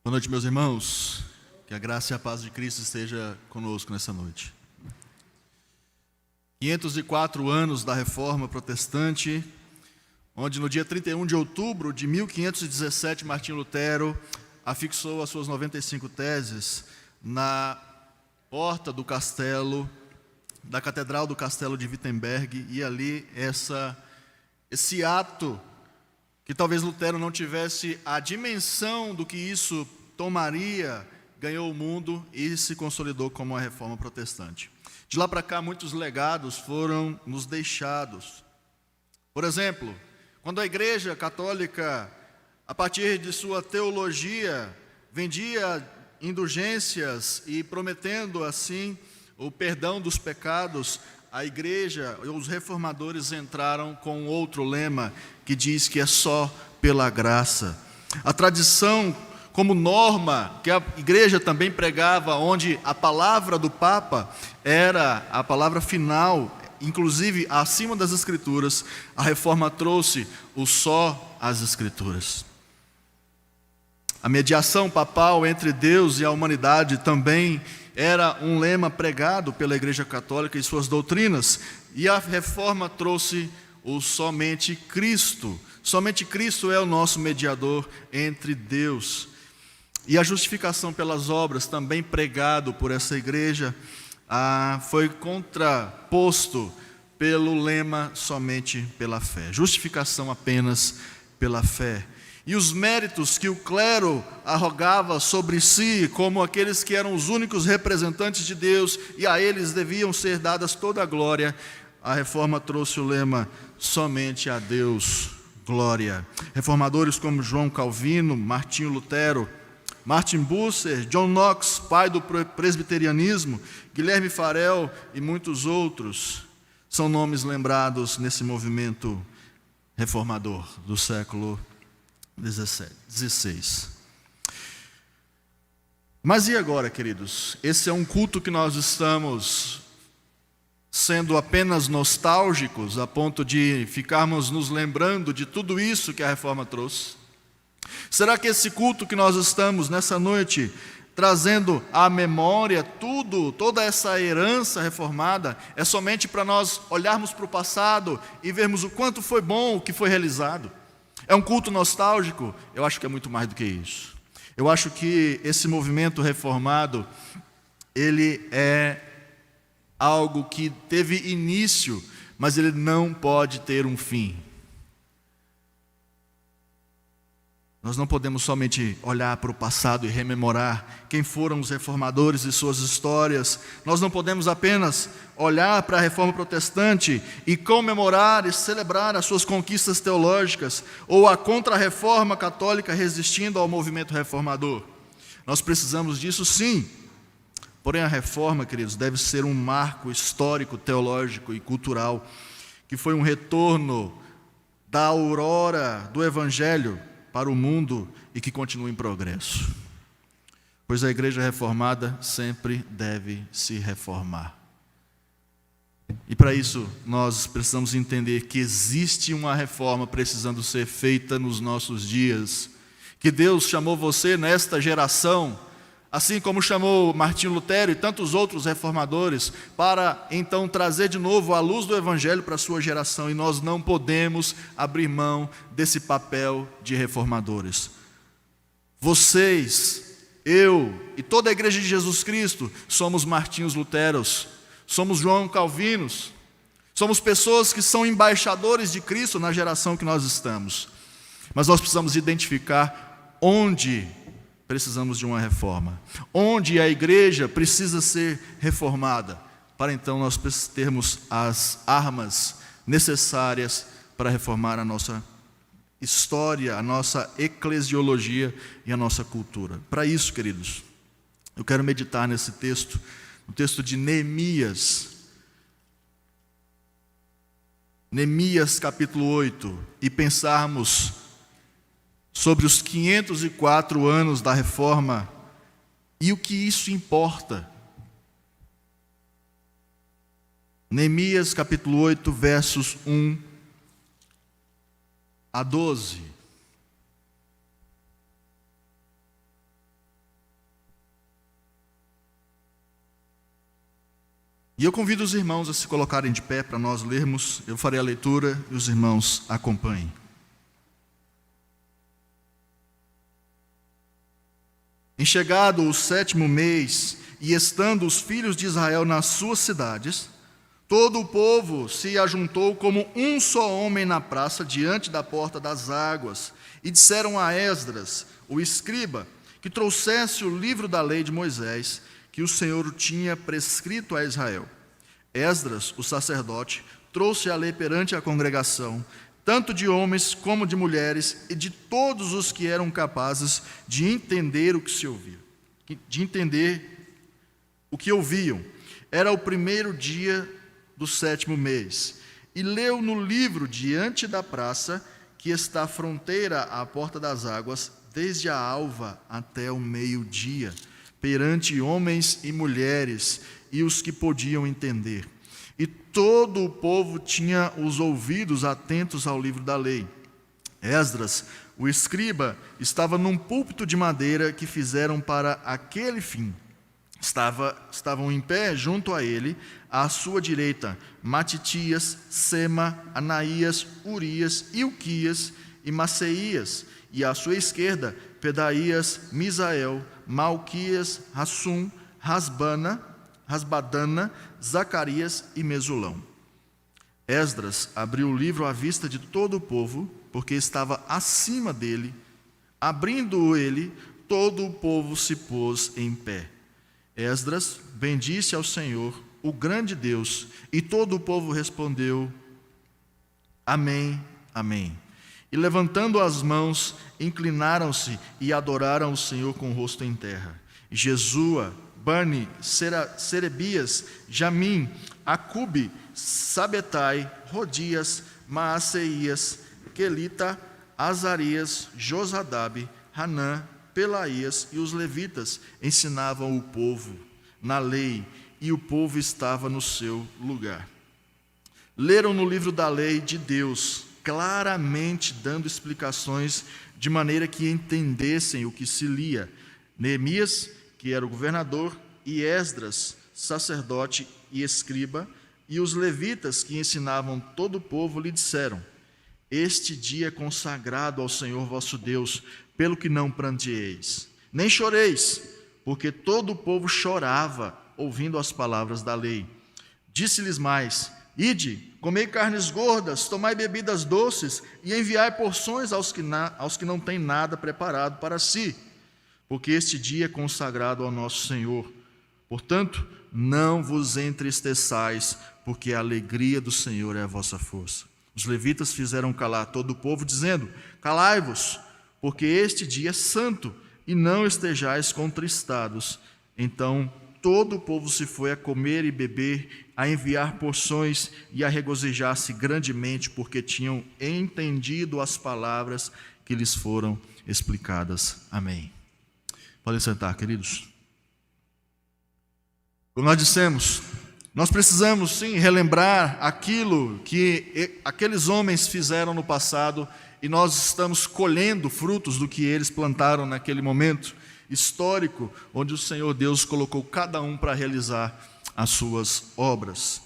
Boa noite, meus irmãos. Que a graça e a paz de Cristo esteja conosco nessa noite. 504 anos da Reforma Protestante, onde no dia 31 de outubro de 1517, Martinho Lutero afixou as suas 95 teses na porta do castelo, da Catedral do Castelo de Wittenberg, e ali esse ato que talvez Lutero não tivesse a dimensão do que isso tomaria, ganhou o mundo e se consolidou como a Reforma Protestante. De lá para cá, muitos legados foram nos deixados. Por exemplo, quando a Igreja Católica, a partir de sua teologia, vendia indulgências e prometendo assim o perdão dos pecados, a Igreja, os reformadores entraram com outro lema que diz que é só pela graça. A tradição como norma que a Igreja também pregava, onde a palavra do Papa era a palavra final, inclusive acima das Escrituras, a Reforma trouxe o só as Escrituras. A mediação papal entre Deus e a humanidade também era um lema pregado pela Igreja Católica e suas doutrinas, e a Reforma trouxe o somente Cristo. Somente Cristo é o nosso mediador entre Deus. E a justificação pelas obras, também pregado por essa igreja, foi contraposto pelo lema somente pela fé. Justificação apenas pela fé. E os méritos que o clero arrogava sobre si, como aqueles que eram os únicos representantes de Deus, e a eles deviam ser dadas toda a glória, a Reforma trouxe o lema somente a Deus glória. Reformadores como João Calvino, Martinho Lutero, Martin Bucer, John Knox, pai do presbiterianismo, Guilherme Farel e muitos outros são nomes lembrados nesse movimento reformador do século XVI. Mas e agora, queridos? Esse é um culto que nós estamos sendo apenas nostálgicos, a ponto de ficarmos nos lembrando de tudo isso que a Reforma trouxe? Será que esse culto que nós estamos nessa noite trazendo à memória toda essa herança reformada, é somente para nós olharmos para o passado e vermos o quanto foi bom o que foi realizado? É um culto nostálgico? Eu acho que é muito mais do que isso. Eu acho que esse movimento reformado, ele é algo que teve início, mas ele não pode ter um fim. Nós não podemos somente olhar para o passado e rememorar quem foram os reformadores e suas histórias. Nós não podemos apenas olhar para a Reforma Protestante e comemorar e celebrar as suas conquistas teológicas, ou a Contra-Reforma Católica resistindo ao movimento reformador. Nós precisamos disso sim. Porém, a Reforma, queridos, deve ser um marco histórico, teológico e cultural, que foi um retorno da aurora do Evangelho para o mundo e que continua em progresso. Pois a Igreja Reformada sempre deve se reformar. E para isso nós precisamos entender que existe uma reforma precisando ser feita nos nossos dias, que Deus chamou você nesta geração, assim como chamou Martinho Lutero e tantos outros reformadores, para então trazer de novo a luz do Evangelho para a sua geração, e nós não podemos abrir mão desse papel de reformadores. Vocês, eu e toda a Igreja de Jesus Cristo somos Martinhos Luteros, somos João Calvinos, somos pessoas que são embaixadores de Cristo na geração que nós estamos. Mas nós precisamos identificar onde precisamos de uma reforma, onde a igreja precisa ser reformada, para então nós termos as armas necessárias para reformar a nossa história, a nossa eclesiologia e a nossa cultura. Para isso, queridos, eu quero meditar nesse texto, no texto de Neemias. Neemias capítulo 8, e pensarmos sobre os 504 anos da Reforma e o que isso importa. Neemias capítulo 8, versos 1 a 12. E eu convido os irmãos a se colocarem de pé para nós lermos. Eu farei a leitura e os irmãos acompanhem. Em chegado o 7º mês, e estando os filhos de Israel nas suas cidades, todo o povo se ajuntou como um só homem na praça, diante da porta das águas, e disseram a Esdras, o escriba, que trouxesse o livro da lei de Moisés, que o Senhor tinha prescrito a Israel. Esdras, o sacerdote, trouxe a lei perante a congregação, tanto de homens como de mulheres, e de todos os que eram capazes de entender o que se ouvia, de entender o que ouviam. Era o 1º dia do 7º mês, e leu no livro diante da praça, que está à fronteira à porta das águas, desde a alva até o meio-dia, perante homens e mulheres, e os que podiam entender. E todo o povo tinha os ouvidos atentos ao livro da lei. Esdras, o escriba, estava num púlpito de madeira que fizeram para aquele fim. Estavam em pé junto a ele, à sua direita, Matitias, Sema, Anaías, Urias, Ilquias e Maceias, e à sua esquerda, Pedaías, Misael, Malquias, Hassum, Rasbadana, Zacarias e Mesulão. Esdras abriu o livro à vista de todo o povo, porque estava acima dele. Abrindo-o ele, todo o povo se pôs em pé. Esdras bendisse ao Senhor, o grande Deus, e todo o povo respondeu: Amém, amém. E levantando as mãos, inclinaram-se e adoraram o Senhor com o rosto em terra. E Jesua, Bani, Serebias, Jamim, Acube, Sabetai, Rodias, Maaseias, Quelita, Azarias, Josadabe, Hanã, Pelaías e os levitas ensinavam o povo na lei, e o povo estava no seu lugar. Leram no livro da lei de Deus, claramente dando explicações de maneira que entendessem o que se lia. Neemias, que era o governador, e Esdras, sacerdote e escriba, e os levitas que ensinavam todo o povo lhe disseram: Este dia é consagrado ao Senhor vosso Deus, pelo que não pranteeis, nem choreis, porque todo o povo chorava, ouvindo as palavras da lei. Disse-lhes mais: Ide, comei carnes gordas, tomai bebidas doces, e enviai porções aos que não têm nada preparado para si, porque este dia é consagrado ao nosso Senhor. Portanto, não vos entristeçais, porque a alegria do Senhor é a vossa força. Os levitas fizeram calar todo o povo, dizendo: Calai-vos, porque este dia é santo, e não estejais contristados. Então todo o povo se foi a comer e beber, a enviar porções e a regozijar-se grandemente, porque tinham entendido as palavras que lhes foram explicadas. Amém. Podem sentar, queridos. Como nós dissemos, nós precisamos sim relembrar aquilo que aqueles homens fizeram no passado, e nós estamos colhendo frutos do que eles plantaram naquele momento histórico, onde o Senhor Deus colocou cada um para realizar as suas obras.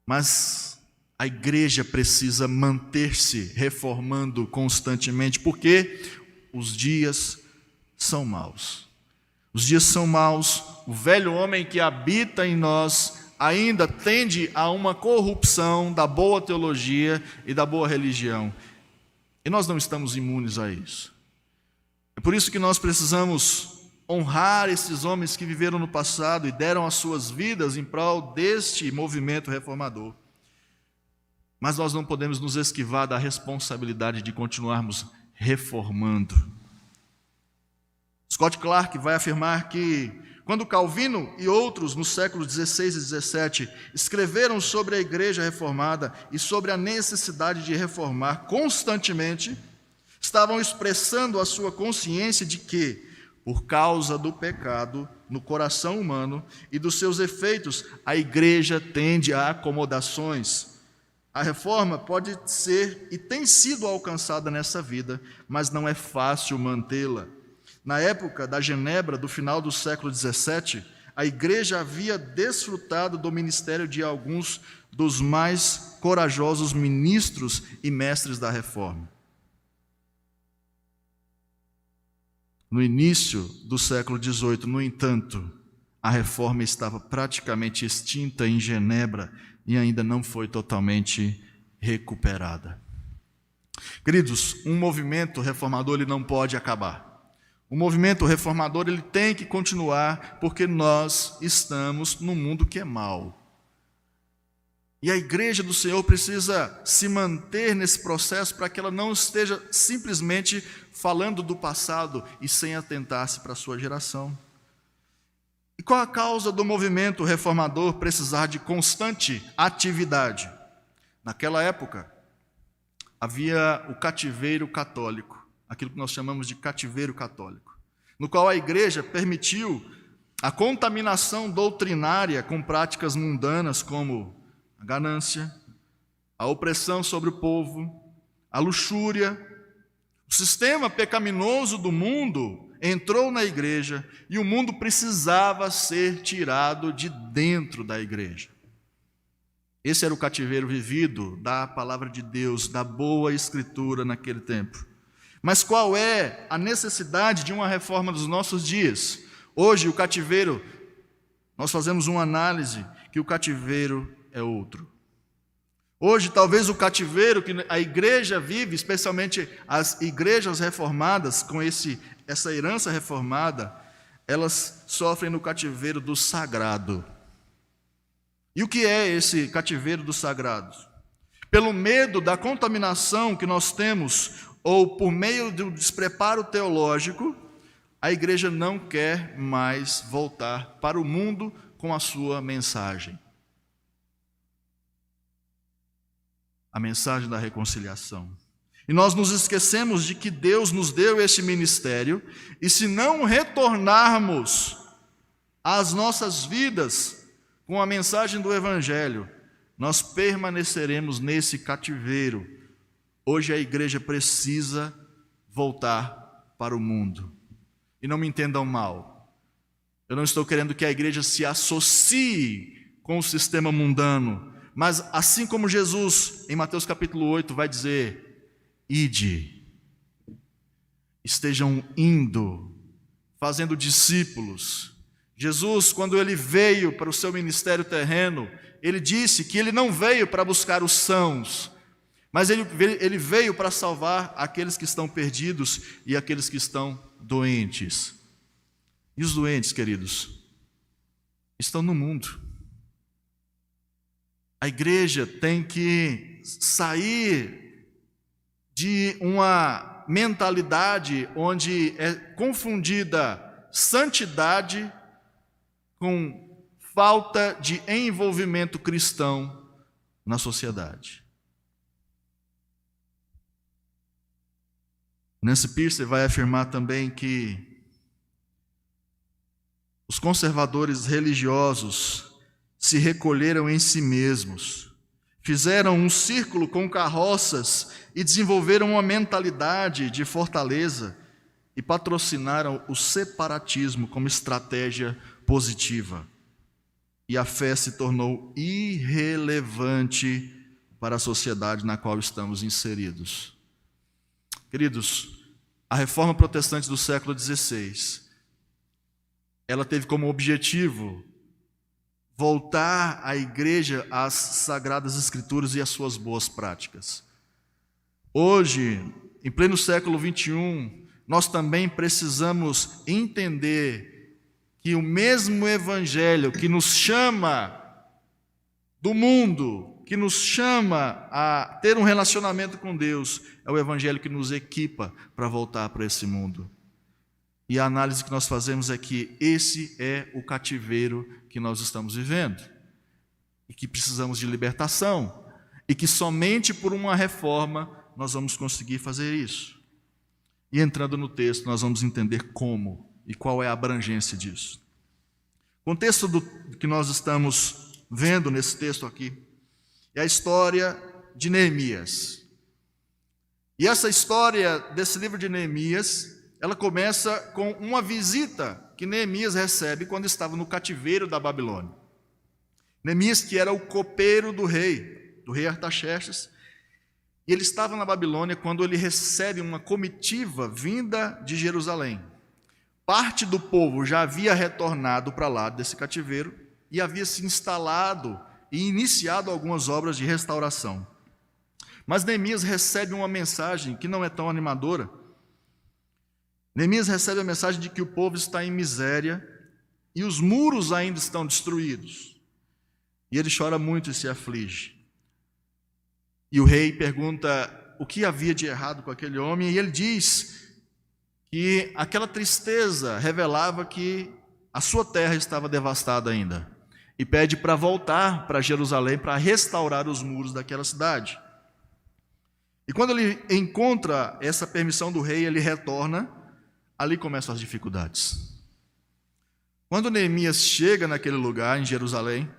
Mas a igreja precisa manter-se reformando constantemente, porque os dias são maus. Os dias são maus, o velho homem que habita em nós ainda tende a uma corrupção da boa teologia e da boa religião. E nós não estamos imunes a isso. É por isso que nós precisamos honrar esses homens que viveram no passado e deram as suas vidas em prol deste movimento reformador. Mas nós não podemos nos esquivar da responsabilidade de continuarmos reformando. Scott Clark vai afirmar que quando Calvino e outros nos séculos XVI e XVII escreveram sobre a igreja reformada e sobre a necessidade de reformar constantemente, estavam expressando a sua consciência de que, por causa do pecado no coração humano e dos seus efeitos, a igreja tende a acomodações. A reforma pode ser e tem sido alcançada nessa vida, mas não é fácil mantê-la. Na época da Genebra, do final do século XVII, a igreja havia desfrutado do ministério de alguns dos mais corajosos ministros e mestres da reforma. No início do século XVIII, no entanto, a reforma estava praticamente extinta em Genebra e ainda não foi totalmente recuperada. Queridos, um movimento reformador ele não pode acabar. O movimento reformador ele tem que continuar porque nós estamos num mundo que é mau. E a igreja do Senhor precisa se manter nesse processo para que ela não esteja simplesmente falando do passado e sem atentar-se para a sua geração. E qual a causa do movimento reformador precisar de constante atividade? Naquela época, havia o cativeiro católico, aquilo que nós chamamos de cativeiro católico, no qual a igreja permitiu a contaminação doutrinária com práticas mundanas como a ganância, a opressão sobre o povo, a luxúria. O sistema pecaminoso do mundo entrou na igreja e o mundo precisava ser tirado de dentro da igreja. Esse era o cativeiro vivido da palavra de Deus, da boa escritura naquele tempo. Mas qual é a necessidade de uma reforma dos nossos dias? Hoje o cativeiro, nós fazemos uma análise que o cativeiro é outro. Hoje, talvez o cativeiro que a igreja vive, especialmente as igrejas reformadas, com essa herança reformada, elas sofrem no cativeiro do sagrado. E o que é esse cativeiro do sagrado? Pelo medo da contaminação que nós temos, ou por meio do despreparo teológico, a igreja não quer mais voltar para o mundo com a sua mensagem. A mensagem da reconciliação. E nós nos esquecemos de que Deus nos deu esse ministério, e se não retornarmos às nossas vidas com a mensagem do Evangelho, nós permaneceremos nesse cativeiro. Hoje a igreja precisa voltar para o mundo. E não me entendam mal, eu não estou querendo que a igreja se associe com o sistema mundano, mas assim como Jesus, em Mateus capítulo 8, vai dizer: ide, estejam indo, fazendo discípulos. Jesus, quando ele veio para o seu ministério terreno, ele disse que ele não veio para buscar os sãos, mas ele veio para salvar aqueles que estão perdidos e aqueles que estão doentes. E os doentes, queridos, estão no mundo. A igreja tem que sair de uma mentalidade onde é confundida santidade com falta de envolvimento cristão na sociedade. Nancy Pearce vai afirmar também que os conservadores religiosos se recolheram em si mesmos, fizeram um círculo com carroças e desenvolveram uma mentalidade de fortaleza e patrocinaram o separatismo como estratégia positiva. E a fé se tornou irrelevante para a sociedade na qual estamos inseridos. Queridos, a reforma protestante do século XVI, ela teve como objetivo voltar a igreja às sagradas escrituras e às suas boas práticas. Hoje, em pleno século XXI, nós também precisamos entender que o mesmo evangelho que nos chama do mundo, que nos chama a ter um relacionamento com Deus, é o evangelho que nos equipa para voltar para esse mundo. E a análise que nós fazemos é que esse é o cativeiro que nós estamos vivendo, e que precisamos de libertação, e que somente por uma reforma nós vamos conseguir fazer isso. E entrando no texto, nós vamos entender como e qual é a abrangência disso. O contexto que nós estamos vendo nesse texto aqui é a história de Neemias. E essa história desse livro de Neemias, ela começa com uma visita que Neemias recebe quando estava no cativeiro da Babilônia. Neemias, que era o copeiro do rei Artaxerxes, e ele estava na Babilônia quando ele recebe uma comitiva vinda de Jerusalém. Parte do povo já havia retornado para lá desse cativeiro e havia se instalado e iniciado algumas obras de restauração. Mas Neemias recebe uma mensagem que não é tão animadora. Neemias recebe a mensagem de que o povo está em miséria e os muros ainda estão destruídos. E ele chora muito e se aflige. E o rei pergunta o que havia de errado com aquele homem, e ele diz que aquela tristeza revelava que a sua terra estava devastada ainda, e pede para voltar para Jerusalém para restaurar os muros daquela cidade. E quando ele encontra essa permissão do rei, ele retorna, ali começam as dificuldades. Quando Neemias chega naquele lugar, em Jerusalém,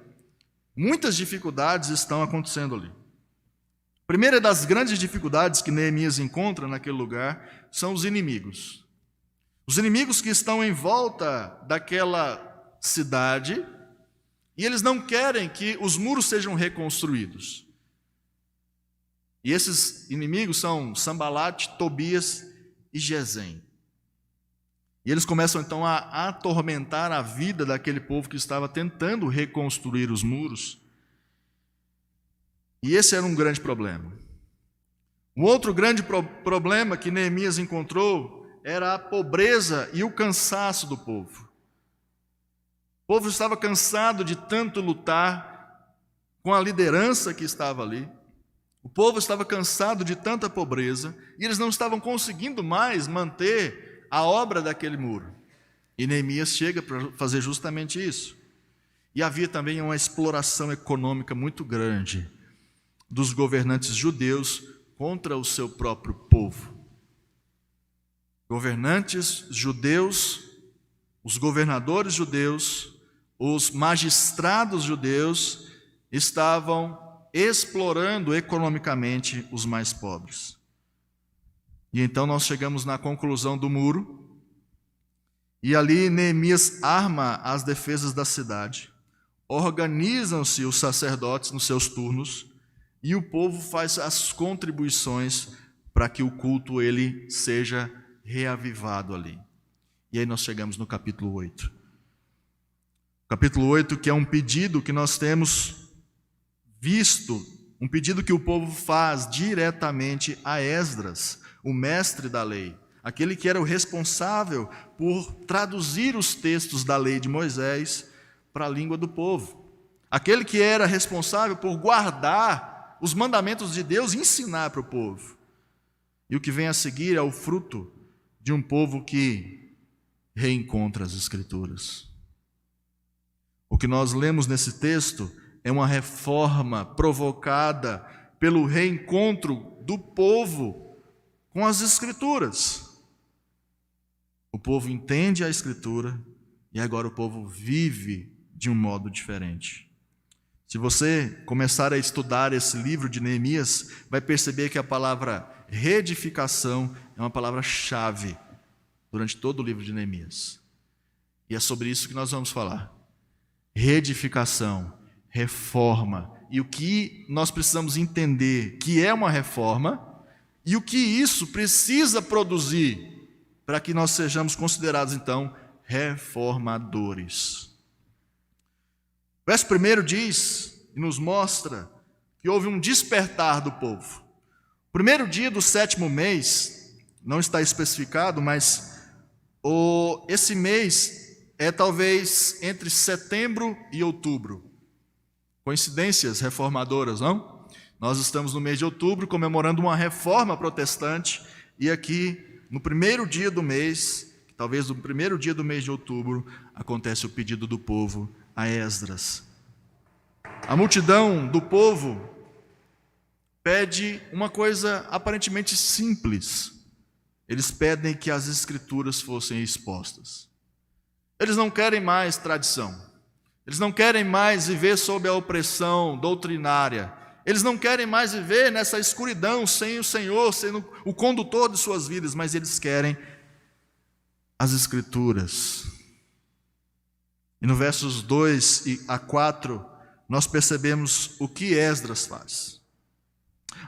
muitas dificuldades estão acontecendo ali. A primeira das grandes dificuldades que Neemias encontra naquele lugar são os inimigos. Os inimigos que estão em volta daquela cidade, e eles não querem que os muros sejam reconstruídos. E esses inimigos são Sambalate, Tobias e Gesem. E eles começam então a atormentar a vida daquele povo que estava tentando reconstruir os muros. E esse era um grande problema. Um outro grande problema que Neemias encontrou era a pobreza e o cansaço do povo. O povo estava cansado de tanto lutar com a liderança que estava ali. O povo estava cansado de tanta pobreza e eles não estavam conseguindo mais manter a obra daquele muro. E Neemias chega para fazer justamente isso. E havia também uma exploração econômica muito grande dos governantes judeus contra o seu próprio povo. Governantes judeus, os governadores judeus, os magistrados judeus estavam explorando economicamente os mais pobres. E então nós chegamos na conclusão do muro, e ali Neemias arma as defesas da cidade, organizam-se os sacerdotes nos seus turnos, e o povo faz as contribuições para que o culto ele seja reavivado ali. E aí nós chegamos no capítulo 8. Capítulo 8, que é um pedido que nós temos visto, um pedido que o povo faz diretamente a Esdras, o mestre da lei, aquele que era o responsável por traduzir os textos da lei de Moisés para a língua do povo, aquele que era responsável por guardar os mandamentos de Deus e ensinar para o povo. E o que vem a seguir é o fruto de um povo que reencontra as Escrituras. O que nós lemos nesse texto é uma reforma provocada pelo reencontro do povo com as Escrituras. O povo entende a Escritura e agora o povo vive de um modo diferente. Se você começar a estudar esse livro de Neemias, vai perceber que a palavra reedificação é uma palavra-chave durante todo o livro de Neemias. E é sobre isso que nós vamos falar. Reedificação, reforma, e o que nós precisamos entender que é uma reforma e o que isso precisa produzir para que nós sejamos considerados, então, reformadores. O verso 1 diz e nos mostra que houve um despertar do povo. O primeiro dia do 7º mês, não está especificado, mas esse mês é talvez entre setembro e outubro. Coincidências reformadoras, não? Nós estamos no mês de outubro comemorando uma reforma protestante e aqui no primeiro dia do mês, talvez no primeiro dia do mês de outubro, acontece o pedido do povo a Esdras. A multidão do povo pede uma coisa aparentemente simples. Eles pedem que as Escrituras fossem expostas. Eles não querem mais tradição. Eles não querem mais viver sob a opressão doutrinária. Eles não querem mais viver nessa escuridão sem o Senhor sendo o condutor de suas vidas, mas eles querem as Escrituras. E no versos 2 a 4, nós percebemos o que Esdras faz.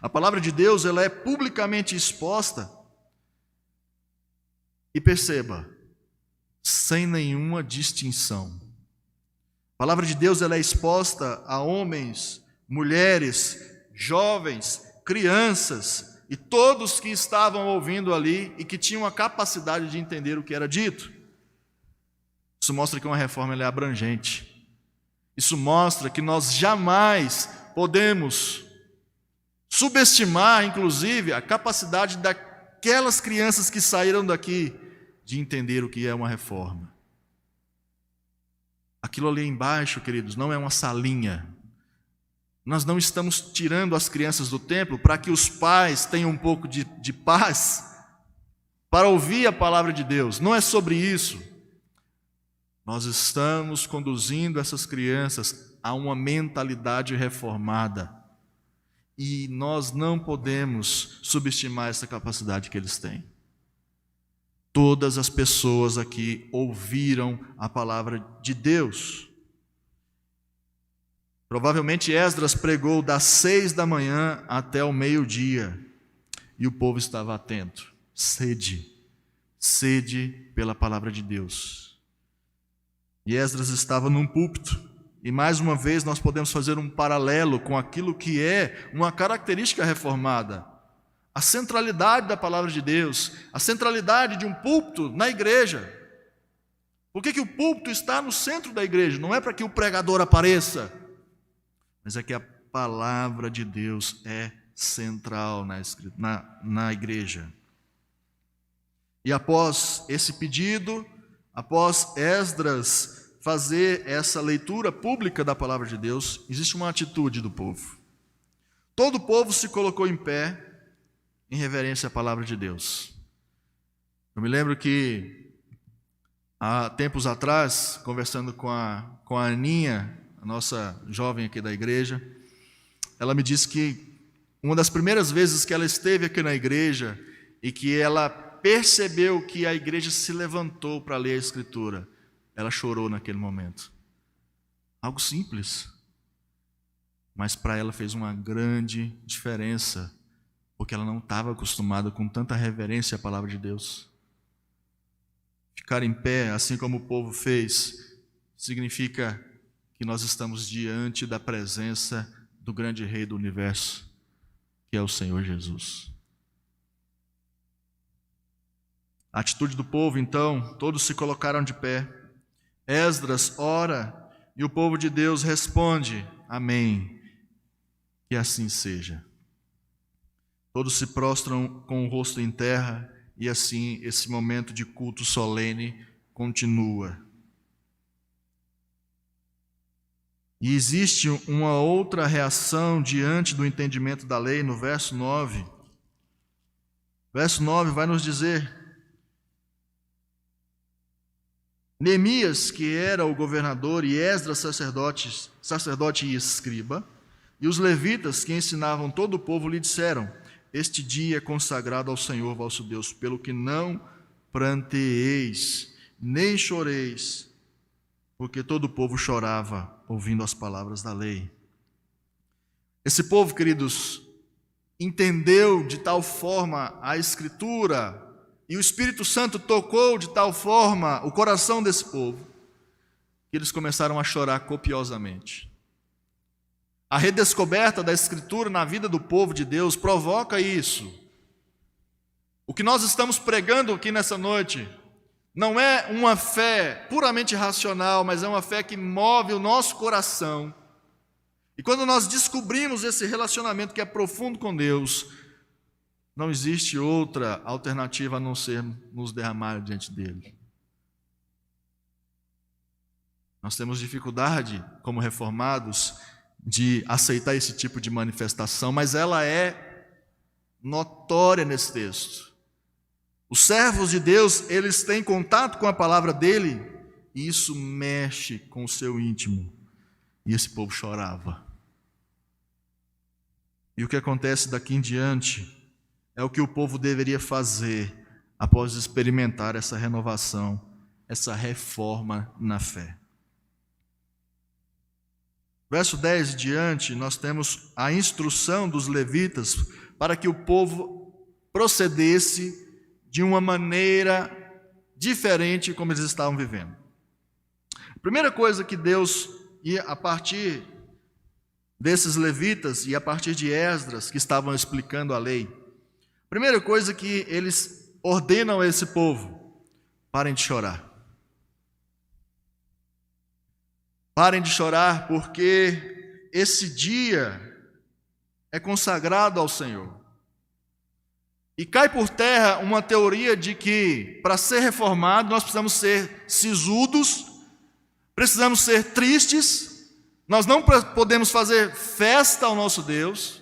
A palavra de Deus, ela é publicamente exposta. E perceba, sem nenhuma distinção. A palavra de Deus, ela é exposta a homens, mulheres, jovens, crianças e todos que estavam ouvindo ali e que tinham a capacidade de entender o que era dito. Isso mostra que uma reforma ela é abrangente. Isso mostra que nós jamais podemos subestimar, inclusive, a capacidade daquelas crianças que saíram daqui de entender o que é uma reforma. Aquilo ali embaixo, queridos, não é uma salinha. Nós não estamos tirando as crianças do templo para que os pais tenham um pouco de paz para ouvir a palavra de Deus. Não é sobre isso. Nós estamos conduzindo essas crianças a uma mentalidade reformada. E nós não podemos subestimar essa capacidade que eles têm. Todas as pessoas aqui ouviram a palavra de Deus. Provavelmente Esdras pregou das 6 da manhã até o meio-dia. E o povo estava atento. Sede pela palavra de Deus. E Esdras estava num púlpito. E mais uma vez nós podemos fazer um paralelo com aquilo que é uma característica reformada. A centralidade da palavra de Deus, a centralidade de um púlpito na igreja. Por que o púlpito está no centro da igreja? Não é para que o pregador apareça, mas é que a palavra de Deus é central na igreja. E após esse pedido, após Esdras fazer essa leitura pública da palavra de Deus, existe uma atitude do povo. Todo o povo se colocou em pé em reverência à palavra de Deus. Eu me lembro que há tempos atrás, conversando com a Aninha, a nossa jovem aqui da igreja, ela me disse que uma das primeiras vezes que ela esteve aqui na igreja e que ela percebeu que a igreja se levantou para ler a Escritura, ela chorou naquele momento. Algo simples, mas para ela fez uma grande diferença, porque ela não estava acostumada com tanta reverência à palavra de Deus. Ficar em pé, assim como o povo fez, significa que nós estamos diante da presença do grande Rei do universo, que é o Senhor Jesus. A atitude do povo, então, todos se colocaram de pé. Esdras ora e o povo de Deus responde: amém, que assim seja. Todos se prostram com o rosto em terra e assim esse momento de culto solene continua. E existe uma outra reação diante do entendimento da lei no verso 9. Verso 9 vai nos dizer: Neemias, que era o governador, e Esdras, sacerdote e escriba, e os levitas que ensinavam todo o povo lhe disseram: este dia é consagrado ao Senhor vosso Deus, pelo que não pranteeis, nem choreis, porque todo o povo chorava ouvindo as palavras da lei. Esse povo, queridos, entendeu de tal forma a Escritura, e o Espírito Santo tocou de tal forma o coração desse povo, que eles começaram a chorar copiosamente. A redescoberta da Escritura na vida do povo de Deus provoca isso. O que nós estamos pregando aqui nessa noite não é uma fé puramente racional, mas é uma fé que move o nosso coração. E quando nós descobrimos esse relacionamento que é profundo com Deus, não existe outra alternativa a não ser nos derramar diante dele. Nós temos dificuldade, como reformados, de aceitar esse tipo de manifestação, mas ela é notória nesse texto. Os servos de Deus, eles têm contato com a palavra dele, e isso mexe com o seu íntimo. E esse povo chorava. E o que acontece daqui em diante é o que o povo deveria fazer após experimentar essa renovação, essa reforma na fé. Verso 10 em diante, nós temos a instrução dos levitas para que o povo procedesse de uma maneira diferente como eles estavam vivendo. A primeira coisa que Deus, e a partir desses levitas e a partir de Esdras, que estavam explicando a lei, a primeira coisa que eles ordenam a esse povo: parem de chorar. Parem de chorar, porque esse dia é consagrado ao Senhor. E cai por terra uma teoria de que, para ser reformado, nós precisamos ser sisudos, precisamos ser tristes, nós não podemos fazer festa ao nosso Deus.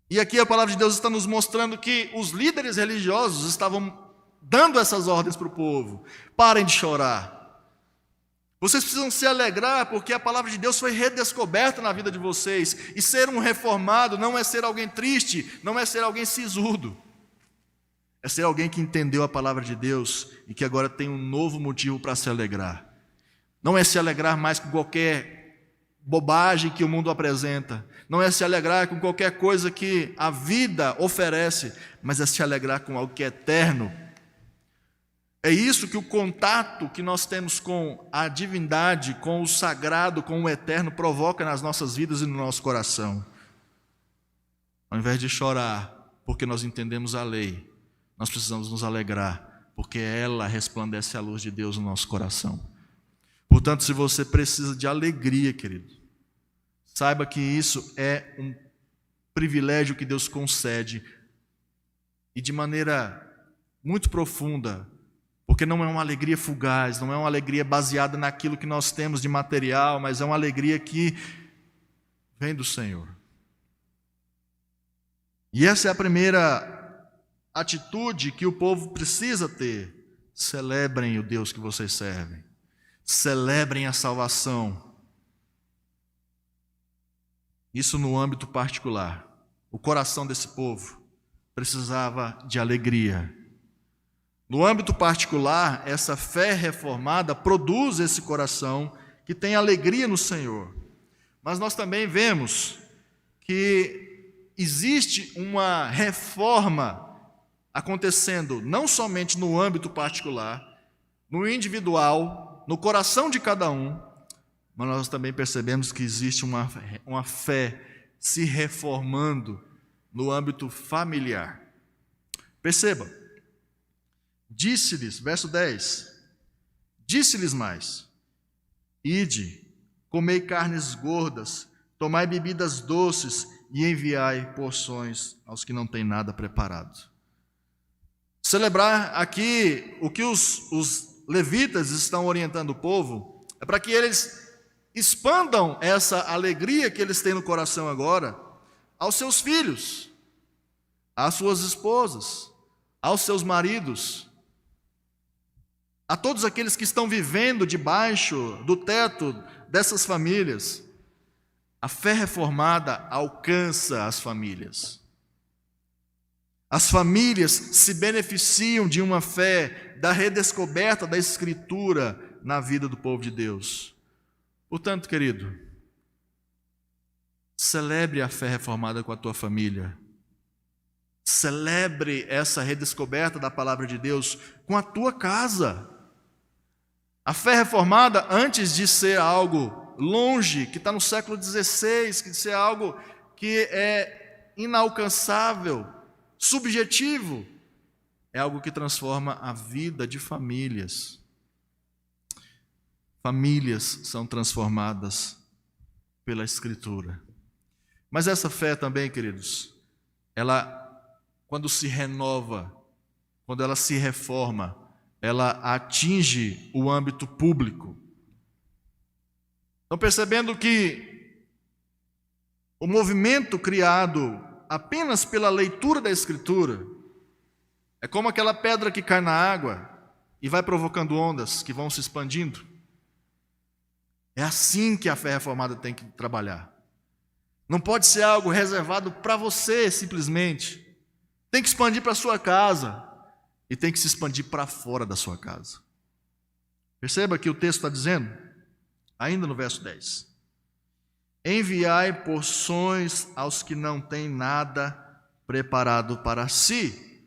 E aqui a palavra de Deus está nos mostrando que os líderes religiosos estavam dando essas ordens para o povo: parem de chorar. Vocês precisam se alegrar, porque a palavra de Deus foi redescoberta na vida de vocês. E ser um reformado não é ser alguém triste, não é ser alguém sisudo. É ser alguém que entendeu a palavra de Deus e que agora tem um novo motivo para se alegrar. Não é se alegrar mais com qualquer bobagem que o mundo apresenta. Não é se alegrar com qualquer coisa que a vida oferece, mas é se alegrar com algo que é eterno. É isso que o contato que nós temos com a divindade, com o sagrado, com o eterno, provoca nas nossas vidas e no nosso coração. Ao invés de chorar porque nós entendemos a lei, nós precisamos nos alegrar, porque ela resplandece a luz de Deus no nosso coração. Portanto, se você precisa de alegria, querido, saiba que isso é um privilégio que Deus concede, e de maneira muito profunda, porque não é uma alegria fugaz, não é uma alegria baseada naquilo que nós temos de material, mas é uma alegria que vem do Senhor. E essa é a primeira atitude que o povo precisa ter: celebrem o Deus que vocês servem, celebrem a salvação. Isso no âmbito particular. O coração desse povo precisava de alegria. No âmbito particular, essa fé reformada produz esse coração que tem alegria no Senhor. Mas nós também vemos que existe uma reforma acontecendo não somente no âmbito particular, no individual, no coração de cada um, mas nós também percebemos que existe uma fé se reformando no âmbito familiar. Perceba, disse-lhes, verso 10, disse-lhes mais: ide, comei carnes gordas, tomai bebidas doces e enviai porções aos que não têm nada preparado. Celebrar aqui o que os levitas estão orientando o povo é para que eles expandam essa alegria que eles têm no coração agora aos seus filhos, às suas esposas, aos seus maridos, a todos aqueles que estão vivendo debaixo do teto dessas famílias. A fé reformada alcança as famílias. As famílias se beneficiam de uma fé, da redescoberta da Escritura na vida do povo de Deus. Portanto, querido, celebre a fé reformada com a tua família. Celebre essa redescoberta da palavra de Deus com a tua casa. A fé reformada, antes de ser algo longe, que está no século XVI, que de ser algo que é inalcançável, subjetivo, é algo que transforma a vida de famílias. Famílias são transformadas pela Escritura. Mas essa fé também, queridos, ela, quando se renova, quando ela se reforma, ela atinge o âmbito público. Estão percebendo que o movimento criado apenas pela leitura da Escritura é como aquela pedra que cai na água e vai provocando ondas que vão se expandindo. É assim que a fé reformada tem que trabalhar. Não pode ser algo reservado para você simplesmente. tem que expandir para a sua casa e tem que se expandir para fora da sua casa. Perceba que o texto está dizendo, ainda no verso 10, enviai porções aos que não têm nada preparado para si.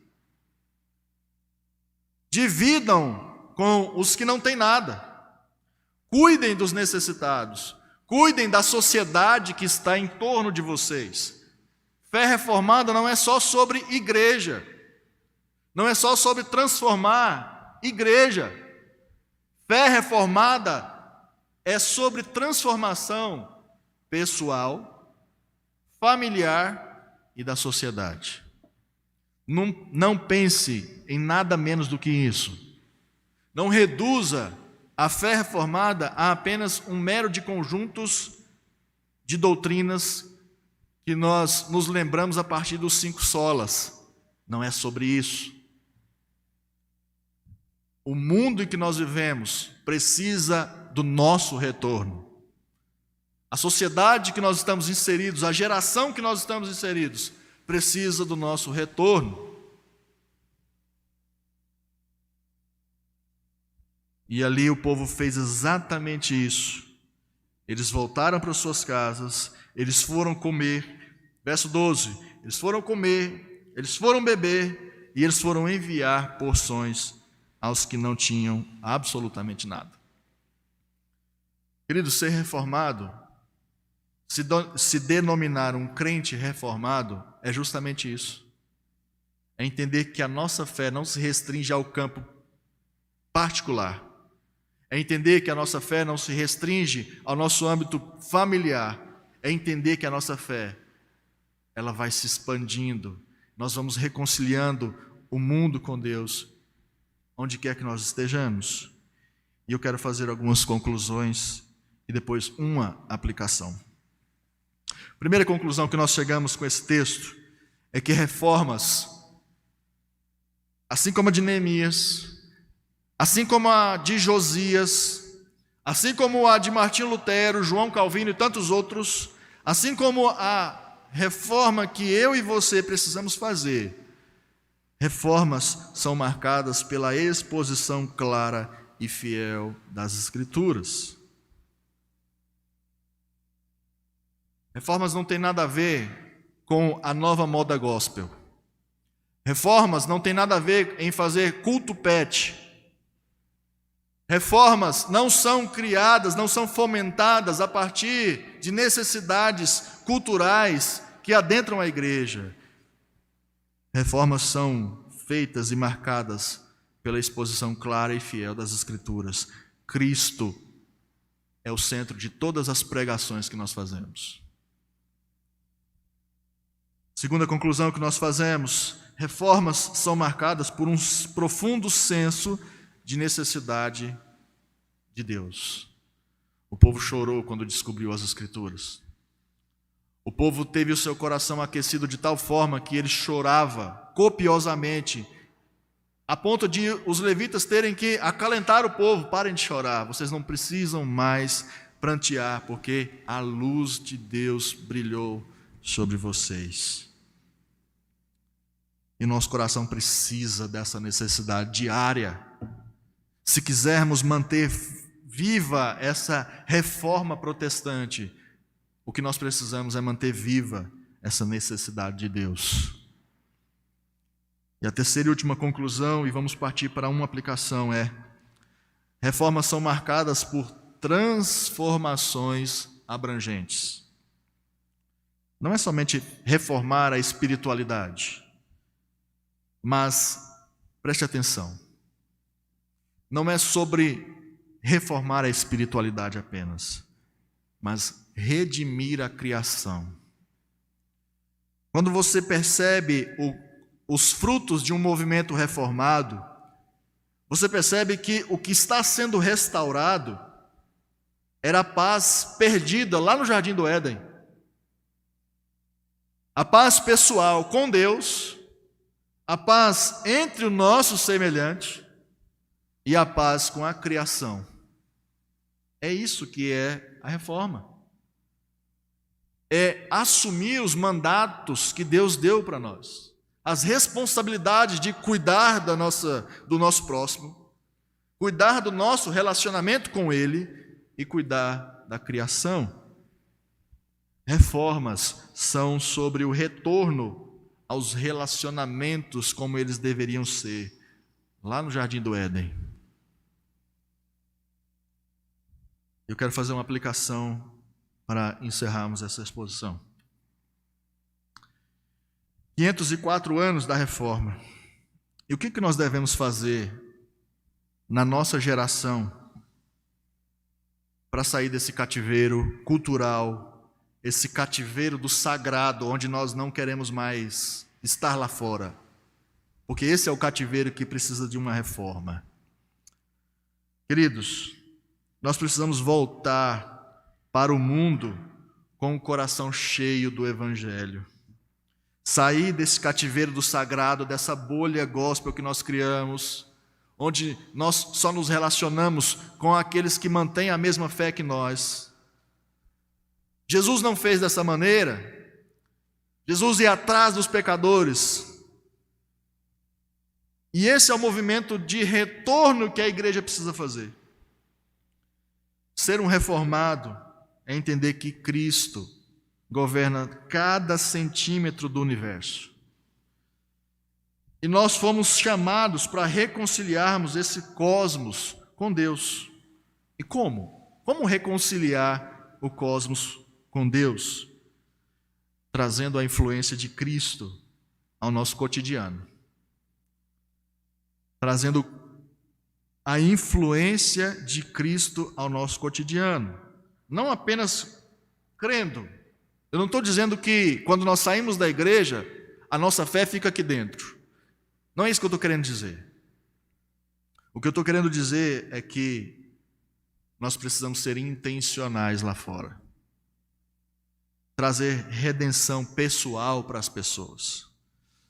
Dividam com os que não têm nada. Cuidem dos necessitados. Cuidem da sociedade que está em torno de vocês. Fé reformada não é só sobre igreja. Não é só sobre transformar igreja. Fé reformada é sobre transformação pessoal, familiar e da sociedade. Não pense em nada menos do que isso. Não reduza a fé reformada a apenas um mero de conjuntos de doutrinas que nós nos lembramos a partir dos 5 solas. Não é sobre isso. O mundo em que nós vivemos precisa do nosso retorno. A sociedade que nós estamos inseridos, a geração que nós estamos inseridos, precisa do nosso retorno. E ali o povo fez exatamente isso. Eles voltaram para suas casas, eles foram comer. Verso 12, eles foram comer, eles foram beber e eles foram enviar porções aos que não tinham absolutamente nada. Querido, ser reformado, se denominar um crente reformado, é justamente isso. É entender que a nossa fé não se restringe ao campo particular. É entender que a nossa fé não se restringe ao nosso âmbito familiar. É entender que a nossa fé, ela vai se expandindo. Nós vamos reconciliando o mundo com Deus, onde quer que nós estejamos. E eu quero fazer algumas conclusões e depois uma aplicação. A primeira conclusão que nós chegamos com esse texto é que reformas, assim como a de Neemias, assim como a de Josias, assim como a de Martinho Lutero, João Calvino e tantos outros, assim como a reforma que eu e você precisamos fazer, reformas são marcadas pela exposição clara e fiel das Escrituras. Reformas não tem nada a ver com a nova moda gospel. Reformas não tem nada a ver em fazer culto pet. Reformas não são criadas, não são fomentadas a partir de necessidades culturais que adentram a igreja. Reformas são feitas e marcadas pela exposição clara e fiel das Escrituras. Cristo é o centro de todas as pregações que nós fazemos. Segunda conclusão que nós fazemos: reformas são marcadas por um profundo senso de necessidade de Deus. O povo chorou quando descobriu as Escrituras. O povo teve o seu coração aquecido de tal forma que ele chorava copiosamente, a ponto de os levitas terem que acalentar o povo. Parem de chorar, vocês não precisam mais prantear, porque a luz de Deus brilhou sobre vocês. E nosso coração precisa dessa necessidade diária. Se quisermos manter viva essa reforma protestante, o que nós precisamos é manter viva essa necessidade de Deus. E a terceira e última conclusão, e vamos partir para uma aplicação, é: reformas são marcadas por transformações abrangentes. Não é somente reformar a espiritualidade, mas preste atenção, não é sobre reformar a espiritualidade apenas, mas redimir a criação. Quando você percebe os frutos de um movimento reformado, você percebe que o que está sendo restaurado era a paz perdida lá no Jardim do Éden. A paz pessoal com Deus, a paz entre o nosso semelhante e a paz com a criação. É isso que é a reforma. É assumir os mandatos que Deus deu para nós. as responsabilidades de cuidar do nosso próximo, cuidar do nosso relacionamento com Ele e cuidar da criação. Reformas são sobre o retorno aos relacionamentos como eles deveriam ser, lá no Jardim do Éden. Eu quero fazer uma aplicação para encerrarmos essa exposição. 504 anos da Reforma. E o que nós devemos fazer na nossa geração para sair desse cativeiro cultural, esse cativeiro do sagrado, onde nós não queremos mais estar lá fora? Porque esse é o cativeiro que precisa de uma reforma. Queridos, nós precisamos voltar para o mundo com o coração cheio do Evangelho. Sair desse cativeiro do sagrado, dessa bolha gospel que nós criamos, onde nós só nos relacionamos com aqueles que mantêm a mesma fé que nós. Jesus não fez dessa maneira. Jesus ia atrás dos pecadores. E esse é o movimento de retorno que a igreja precisa fazer. Ser um reformado é entender que Cristo governa cada centímetro do universo. E nós fomos chamados para reconciliarmos esse cosmos com Deus. E como? Como reconciliar o cosmos com Deus? Trazendo a influência de Cristo ao nosso cotidiano. Trazendo a influência de Cristo ao nosso cotidiano. Não apenas crendo. Eu não estou dizendo que quando nós saímos da igreja, a nossa fé fica aqui dentro. Não é isso que eu estou querendo dizer. O que eu estou querendo dizer é que nós precisamos ser intencionais lá fora. Trazer redenção pessoal para as pessoas.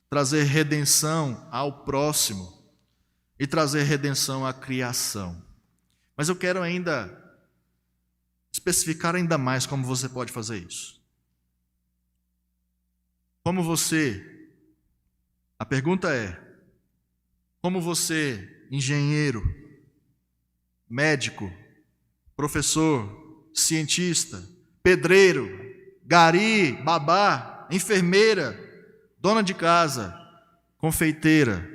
Trazer redenção ao próximo. E trazer redenção à criação. Mas eu quero ainda especificar ainda mais como você pode fazer isso. A pergunta é, como você, engenheiro, médico, professor, cientista, pedreiro, gari, babá, enfermeira, dona de casa, confeiteira,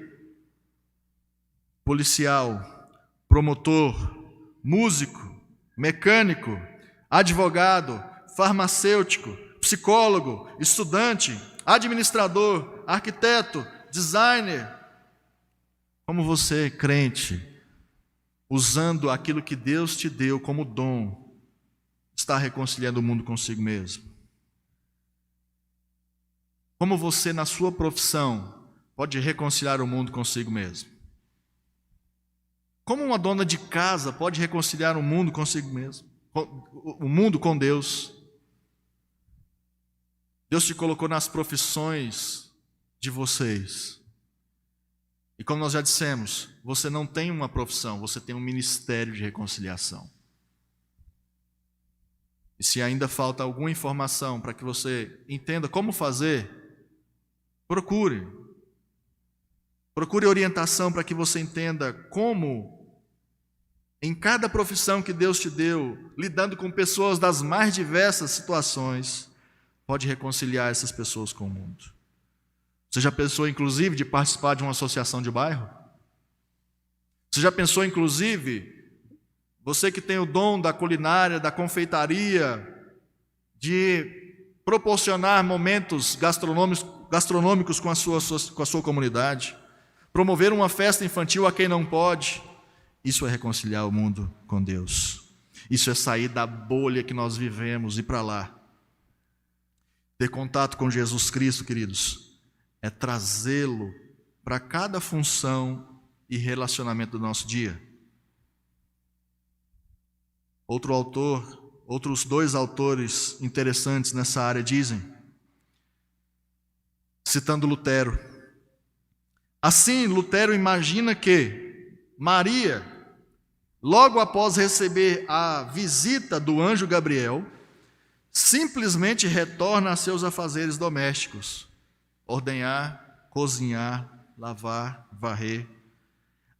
policial, promotor, músico, mecânico, advogado, farmacêutico, psicólogo, estudante, administrador, arquiteto, designer. Como você, crente, usando aquilo que Deus te deu como dom, está reconciliando o mundo consigo mesmo? Como você, na sua profissão, pode reconciliar o mundo consigo mesmo? Como uma dona de casa pode reconciliar o mundo consigo mesmo? O mundo com Deus? Deus te colocou nas profissões de vocês. E como nós já dissemos, você não tem uma profissão, você tem um ministério de reconciliação. E se ainda falta alguma informação para que você entenda como fazer, procure. Procure orientação para que você entenda como, em cada profissão que Deus te deu, lidando com pessoas das mais diversas situações, pode reconciliar essas pessoas com o mundo. Você já pensou, inclusive, de participar de uma associação de bairro? Você já pensou, inclusive, você que tem o dom da culinária, da confeitaria, de proporcionar momentos gastronômicos com a sua comunidade, promover uma festa infantil a quem não pode? Isso é reconciliar o mundo com Deus. Isso é sair da bolha que nós vivemos e ir para lá. Ter contato com Jesus Cristo, queridos, é trazê-lo para cada função e relacionamento do nosso dia. Outros dois autores interessantes nessa área dizem, citando Lutero: assim, Lutero imagina que Maria, logo após receber a visita do anjo Gabriel, simplesmente retorna a seus afazeres domésticos, ordenhar, cozinhar, lavar, varrer.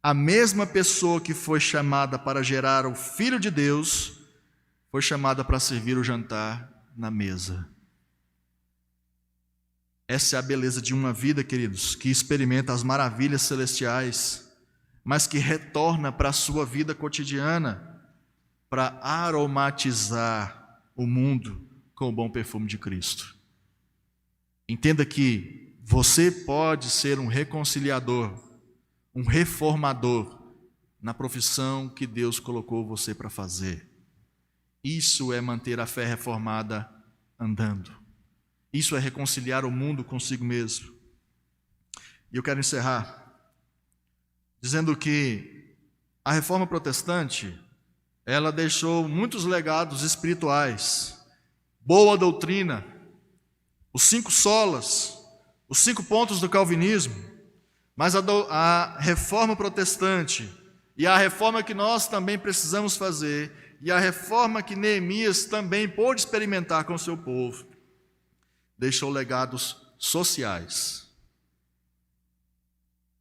A mesma pessoa que foi chamada para gerar o Filho de Deus, foi chamada para servir o jantar na mesa. Essa é a beleza de uma vida, queridos, que experimenta as maravilhas celestiais, mas que retorna para a sua vida cotidiana, para aromatizar o mundo com o bom perfume de Cristo. Entenda que você pode ser um reconciliador, um reformador na profissão que Deus colocou você para fazer. Isso é manter a fé reformada andando. Isso é reconciliar o mundo consigo mesmo. E eu quero encerrar dizendo que a reforma protestante, ela deixou muitos legados espirituais, boa doutrina, os 5 solas, os 5 pontos do calvinismo, mas a reforma protestante e a reforma que nós também precisamos fazer, e a reforma que Neemias também pôde experimentar com o seu povo, deixou legados sociais.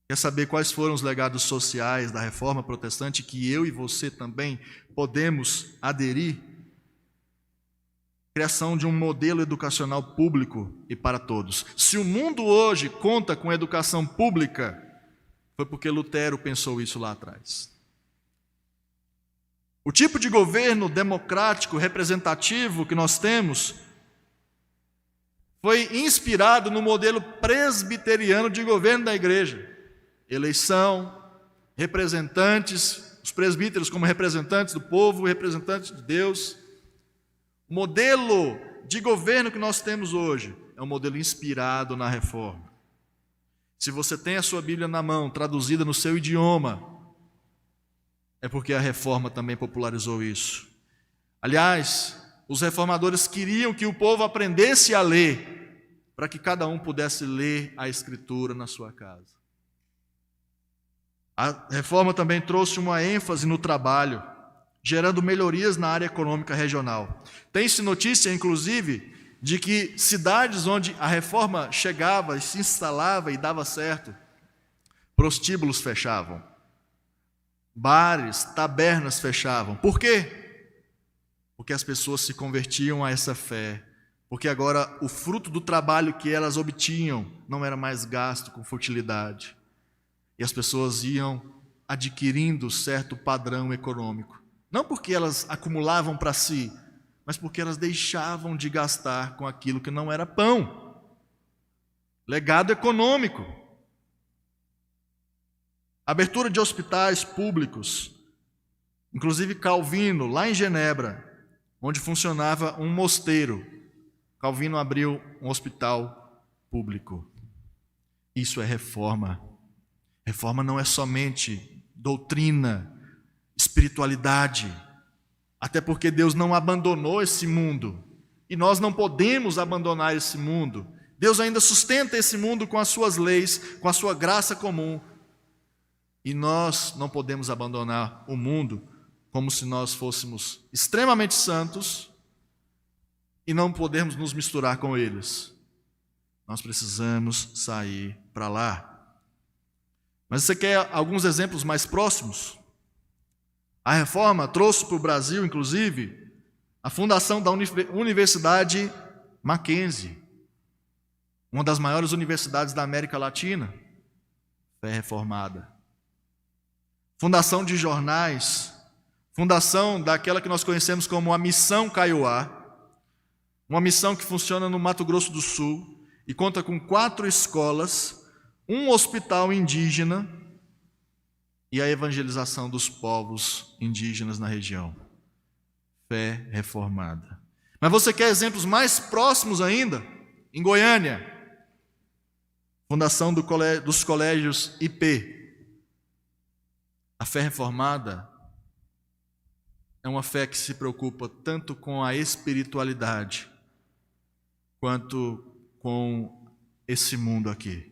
Quer saber quais foram os legados sociais da reforma protestante que eu e você também podemos aderir? Criação de um modelo educacional público e para todos. Se o mundo hoje conta com educação pública, foi porque Lutero pensou isso lá atrás. O tipo de governo democrático, representativo que nós temos foi inspirado no modelo presbiteriano de governo da igreja. Eleição, representantes, os presbíteros como representantes do povo, representantes de Deus. O modelo de governo que nós temos hoje é um modelo inspirado na reforma. Se você tem a sua Bíblia na mão, traduzida no seu idioma, é porque a reforma também popularizou isso. Aliás, os reformadores queriam que o povo aprendesse a ler, para que cada um pudesse ler a Escritura na sua casa. A reforma também trouxe uma ênfase no trabalho, gerando melhorias na área econômica regional. Tem-se notícia, inclusive, de que cidades onde a reforma chegava e se instalava e dava certo, prostíbulos fechavam, bares, tabernas fechavam. Por quê? Porque as pessoas se convertiam a essa fé, porque agora o fruto do trabalho que elas obtinham não era mais gasto com futilidade, e as pessoas iam adquirindo certo padrão econômico. Não porque elas acumulavam para si, mas porque elas deixavam de gastar com aquilo que não era pão. Legado econômico. Abertura de hospitais públicos. Inclusive Calvino, lá em Genebra, onde funcionava um mosteiro, Calvino abriu um hospital público. Isso é reforma. Reforma não é somente doutrina, espiritualidade, até porque Deus não abandonou esse mundo, e nós não podemos abandonar esse mundo. Deus ainda sustenta esse mundo com as suas leis, com a sua graça comum, e nós não podemos abandonar o mundo como se nós fôssemos extremamente santos e não podemos nos misturar com eles. Nós precisamos sair para lá. Mas você quer alguns exemplos mais próximos? A reforma trouxe para o Brasil, inclusive, a fundação da Universidade Mackenzie, uma das maiores universidades da América Latina, fé reformada. Fundação de jornais, fundação daquela que nós conhecemos como a Missão Kaiowá, uma missão que funciona no Mato Grosso do Sul e conta com 4 escolas, um hospital indígena e a evangelização dos povos indígenas na região. Fé reformada. Mas você quer exemplos mais próximos ainda? Em Goiânia, fundação dos colégios IP. A fé reformada é uma fé que se preocupa tanto com a espiritualidade quanto com esse mundo aqui.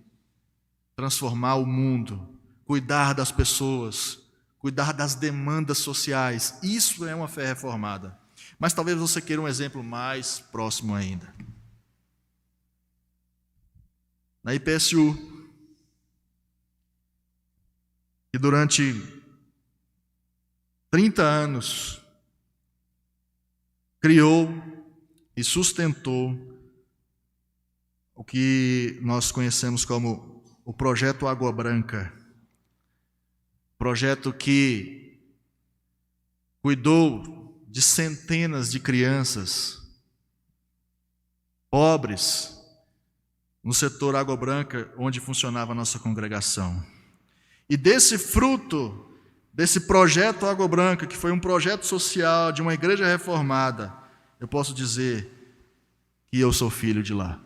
Transformar o mundo, cuidar das pessoas, cuidar das demandas sociais. Isso é uma fé reformada. Mas talvez você queira um exemplo mais próximo ainda. Na IPSU, durante 30 anos criou e sustentou o que nós conhecemos como o Projeto Água Branca. Projeto que cuidou de centenas de crianças pobres no setor Água Branca, onde funcionava a nossa congregação. E desse fruto, desse projeto Água Branca, que foi um projeto social de uma igreja reformada, eu posso dizer que eu sou filho de lá.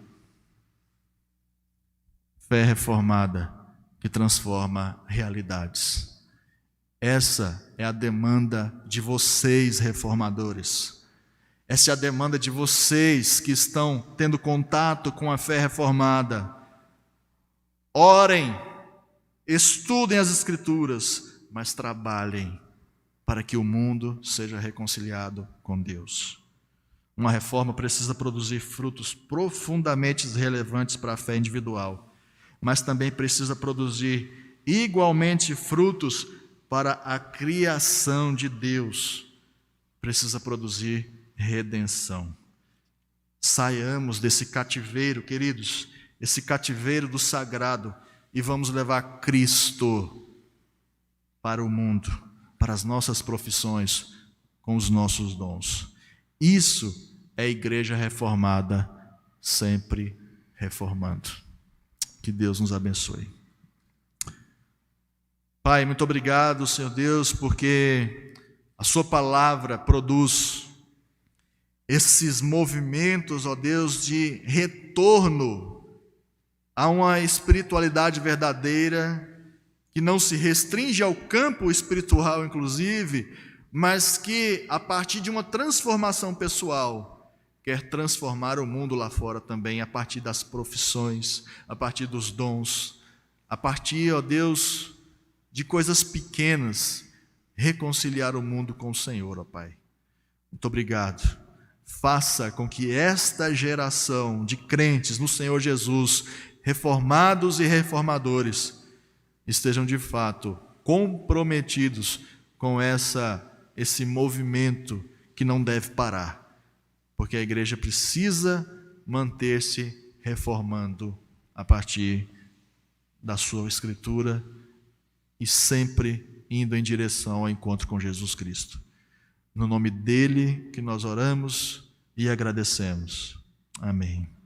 Fé reformada que transforma realidades. Essa é a demanda de vocês, reformadores. Essa é a demanda de vocês que estão tendo contato com a fé reformada. Orem, estudem as Escrituras, mas trabalhem para que o mundo seja reconciliado com Deus. Uma reforma precisa produzir frutos profundamente relevantes para a fé individual, mas também precisa produzir igualmente frutos para a criação de Deus. Precisa produzir redenção. Saiamos desse cativeiro, queridos, esse cativeiro do sagrado, e vamos levar Cristo para o mundo, para as nossas profissões, com os nossos dons. Isso é a igreja reformada, sempre reformando. Que Deus nos abençoe. Pai, muito obrigado, Senhor Deus, porque a sua palavra produz esses movimentos, ó Deus, de retorno a uma espiritualidade verdadeira, que não se restringe ao campo espiritual, inclusive, mas que, a partir de uma transformação pessoal, quer transformar o mundo lá fora também, a partir das profissões, a partir dos dons, a partir, ó Deus, de coisas pequenas, reconciliar o mundo com o Senhor, ó Pai. Muito obrigado. Faça com que esta geração de crentes no Senhor Jesus, reformados e reformadores, estejam de fato comprometidos com esse movimento que não deve parar, porque a igreja precisa manter-se reformando a partir da sua Escritura e sempre indo em direção ao encontro com Jesus Cristo. No nome dele que nós oramos e agradecemos. Amém.